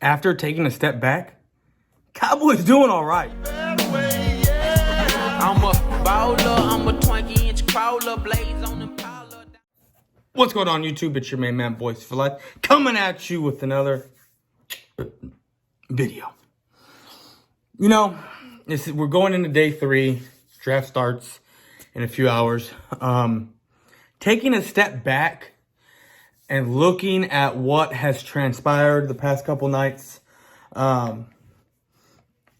after taking a step back, Cowboys doing all right. I'm a baller, I'm a 20-inch crawler, blaze on the powder. What's going on, YouTube? It's your main man, Boys for Life, coming at you with another video. You know, we're going into day 3. Draft starts in a few hours. Taking a step back and looking at what has transpired the past couple nights,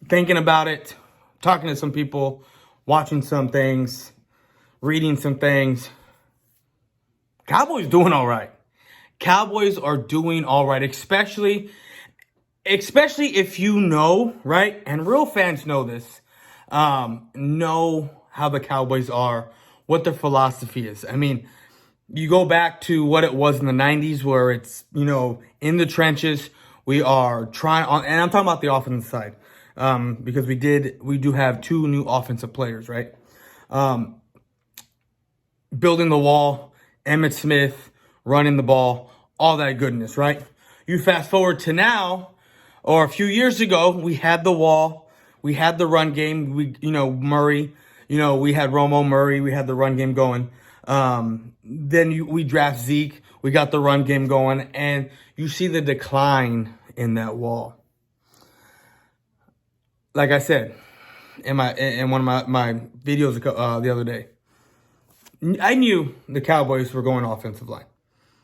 thinking about it, talking to some people, watching some things, reading some things. Cowboys doing all right. Cowboys are doing all right, especially if you know, right? And real fans know this, know how the Cowboys are, what their philosophy is. I mean, you go back to what it was in the 90s where it's, in the trenches. We are trying on, and I'm talking about the offensive side, because we do have 2 new offensive players, right? Building the wall, Emmitt Smith, running the ball, all that goodness, right? You fast forward to now, or a few years ago, we had the wall, we had the run game, Murray, we had Romo, Murray, we had the run game going. Then we draft Zeke, we got the run game going, and you see the decline in that wall. Like I said in one of my videos the other day, I knew the Cowboys were going offensive line.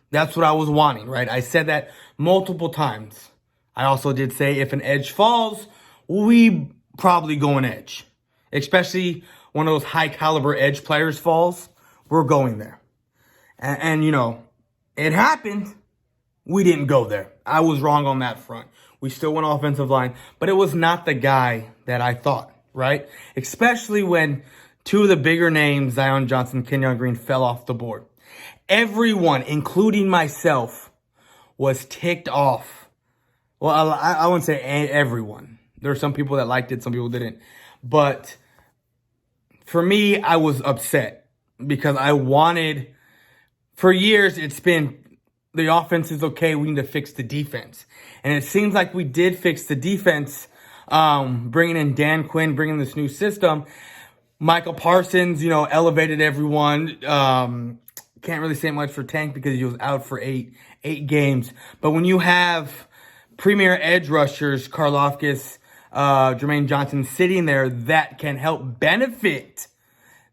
That's what I was wanting, right? I said that multiple times. I also did say if an edge falls, we probably go an edge. Especially one of those high caliber edge players falls, we're going there. And it happened. We didn't go there. I was wrong on that front. We still went offensive line, but it was not the guy that I thought, right? Especially when 2 of the bigger names, Zion Johnson, Kenyon Green, fell off the board. Everyone, including myself, was ticked off. Well, I wouldn't say everyone. There are some people that liked it, some people didn't. But for me, I was upset because I wanted, for years, it's been, the offense is okay, we need to fix the defense. And it seems like we did fix the defense, bringing in Dan Quinn, bringing this new system. Michael Parsons, elevated everyone. Can't really say much for Tank because he was out for eight games. But when you have premier edge rushers, Karlaftis, Jermaine Johnson sitting there, that can help benefit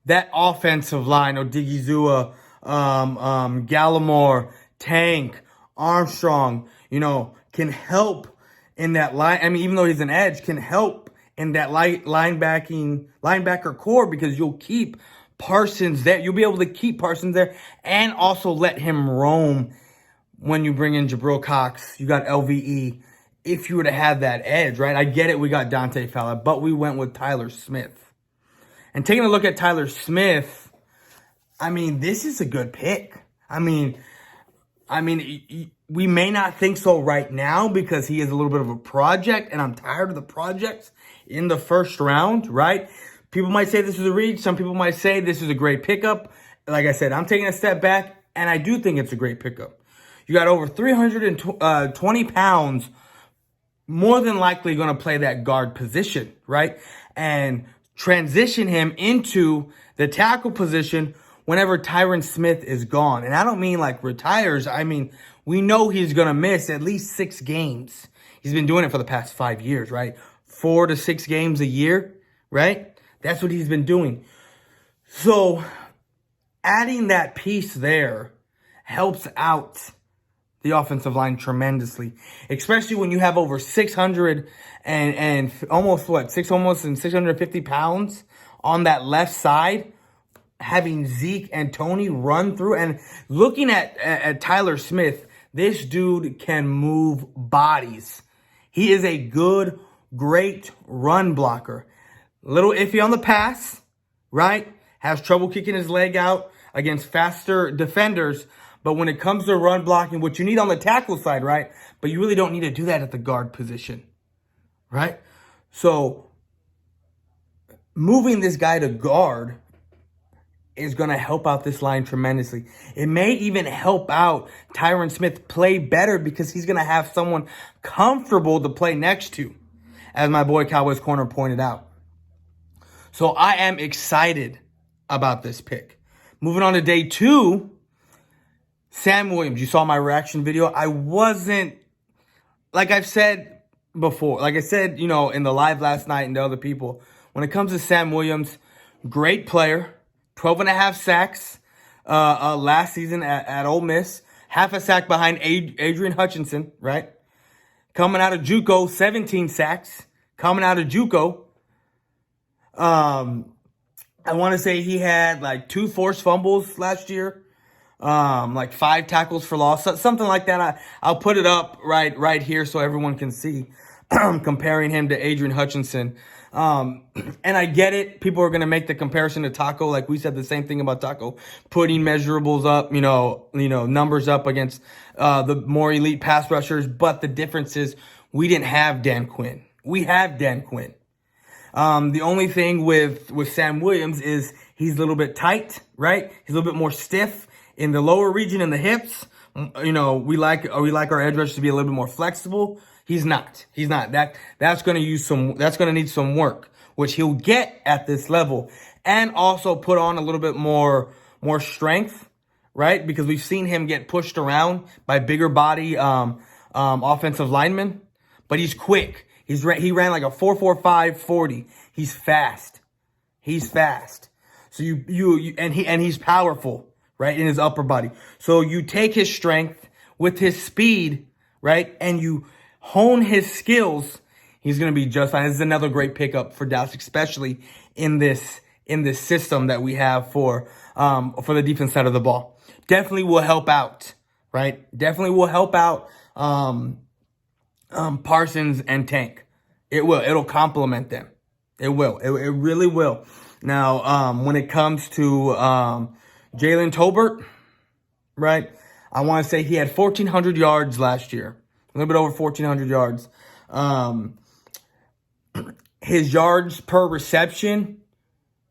that offensive line. Odigizua, Gallimore, Tank, Armstrong, can help in that line. I mean, even though he's an edge, can help in that linebacker core because you'll keep Parsons there. You'll be able to keep Parsons there and also let him roam when you bring in Jabril Cox. You got LVE. If you were to have that edge, right? I get it. We got Dante Fowler, but we went with Tyler Smith. And taking a look at Tyler Smith, I mean, this is a good pick. I mean, we may not think so right now because he is a little bit of a project, and I'm tired of the projects in the first round, right? People might say this is a reach. Some people might say this is a great pickup. Like I said, I'm taking a step back, and I do think it's a great pickup. You got over 320 pounds, more than likely going to play that guard position, right? And transition him into the tackle position whenever Tyron Smith is gone. And I don't mean like retires. I mean, we know he's going to miss at least 6 games. He's been doing it for the past 5 years, right? 4 to 6 games a year, right? That's what he's been doing. So adding that piece there helps out the offensive line tremendously, especially when you have over 600 and almost 650 pounds on that left side, having Zeke and Tony run through. And looking at Tyler Smith, this dude can move bodies. He is a great run blocker. A little iffy on the pass, right? Has trouble kicking his leg out against faster defenders. But when it comes to run blocking, what you need on the tackle side, right? But you really don't need to do that at the guard position, right? So moving this guy to guard is going to help out this line tremendously. It may even help out Tyron Smith play better because he's going to have someone comfortable to play next to, as my boy Cowboys Corner pointed out. So I am excited about this pick. Moving on to day 2, Sam Williams. You saw my reaction video. I wasn't, like I've said before, like I said, in the live last night and to other people, when it comes to Sam Williams, great player, 12.5 sacks last season at Ole Miss, half a sack behind Adrian Hutchinson, right? Coming out of JUCO, 17 sacks. Coming out of JUCO, I want to say he had like 2 forced fumbles last year, like 5 tackles for loss, something like that. I'll put it up right here so everyone can see, comparing him to Adrian Hutchinson. And I get it. People are going to make the comparison to Taco. Like we said the same thing about Taco, putting measurables up, numbers up against the more elite pass rushers. But the difference is we didn't have Dan Quinn. We have Dan Quinn. The only thing with Sam Williams is he's a little bit tight, right? He's a little bit more stiff in the lower region in the hips. We like our edge rushers to be a little bit more flexible. He's not. That's going to need some work, which he'll get at this level, and also put on a little bit more strength, right? Because we've seen him get pushed around by bigger body offensive linemen, but he's quick. He ran like a 4.45 40. He's fast. So he's powerful, right, in his upper body. So you take his strength with his speed, right, and you hone his skills, he's going to be just fine. This is another great pickup for Dallas, especially in this system that we have for the defense side of the ball. Definitely will help out, right? Definitely will help out Parsons and Tank. It will. It'll complement them. It will. It really will. Now, when it comes to Jalen Tobert, right, I want to say he had 1,400 yards last year. A little bit over 1,400 yards. His yards per reception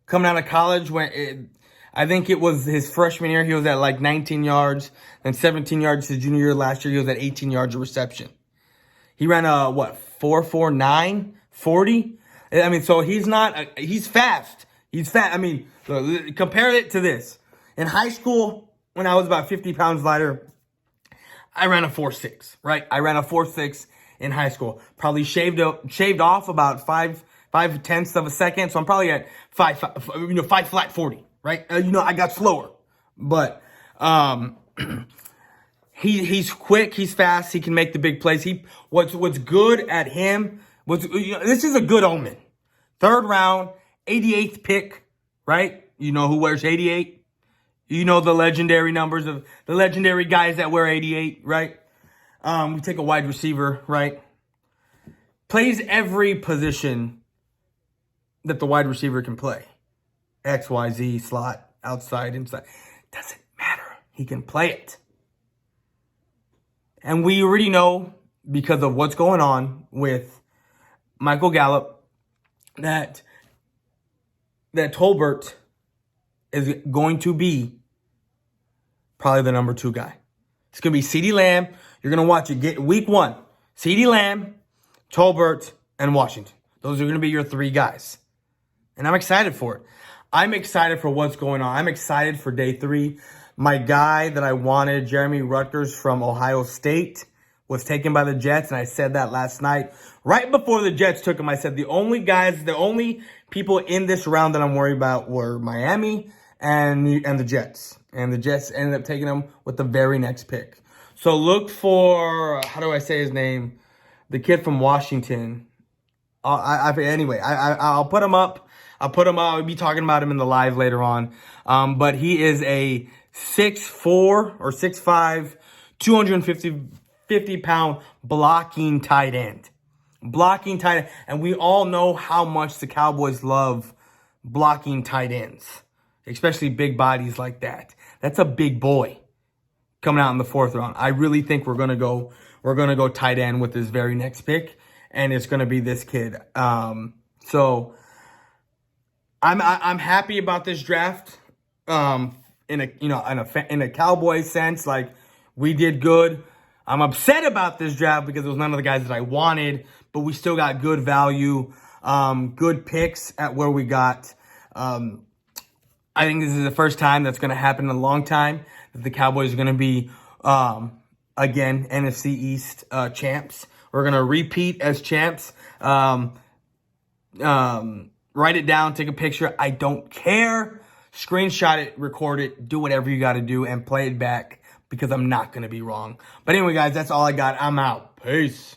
coming out of college, I think it was his freshman year, he was at like 19 yards, and 17 yards his junior year. Last year, he was at 18 yards of reception. He ran 4.49 40. I mean, so he's fast. He's fast. I mean, look, compare it to this. In high school, when I was about 50 pounds lighter, I ran a 4.6, right? I ran a 4.6 in high school. Probably shaved off about 5/10 of a second. So I'm probably at 5 flat 40, right? I got slower, but he's quick, he's fast, he can make the big plays. What's good at him this is a good omen. 3rd round, 88th pick, right? You know who wears 88? You know the legendary numbers of the legendary guys that wear 88, right? We take a wide receiver, right? Plays every position that the wide receiver can play. X, Y, Z, slot, outside, inside. Doesn't matter. He can play it. And we already know, because of what's going on with Michael Gallup, that Tolbert is going to be probably the number 2 guy. It's going to be CeeDee Lamb. You're going to watch it. Get week 1. CeeDee Lamb, Tolbert, and Washington. Those are going to be your 3 guys. And I'm excited for it. I'm excited for what's going on. I'm excited for day 3. My guy that I wanted, Jeremy Rutgers from Ohio State, was taken by the Jets. And I said that last night. Right before the Jets took him, I said the only people in this round that I'm worried about were Miami and the Jets. And the Jets ended up taking him with the very next pick. So look for, how do I say his name? The kid from Washington. Anyway, I'll put him up. I'll be talking about him in the live later on. But he is a 6'4" or 6'5", 250-pound blocking tight end. And we all know how much the Cowboys love blocking tight ends, especially big bodies like that. That's a big boy coming out in the 4th round. I really think we're gonna go tight end with this very next pick, and it's gonna be this kid. So I'm happy about this draft. in a Cowboys sense. Like, we did good. I'm upset about this draft because it was none of the guys that I wanted, but we still got good value, good picks at where we got. I think this is the first time that's going to happen in a long time that the Cowboys are going to be, again, NFC East champs. We're going to repeat as champs. Write it down, take a picture. I don't care. Screenshot it, record it, do whatever you got to do, and play it back because I'm not going to be wrong. But anyway, guys, that's all I got. I'm out. Peace.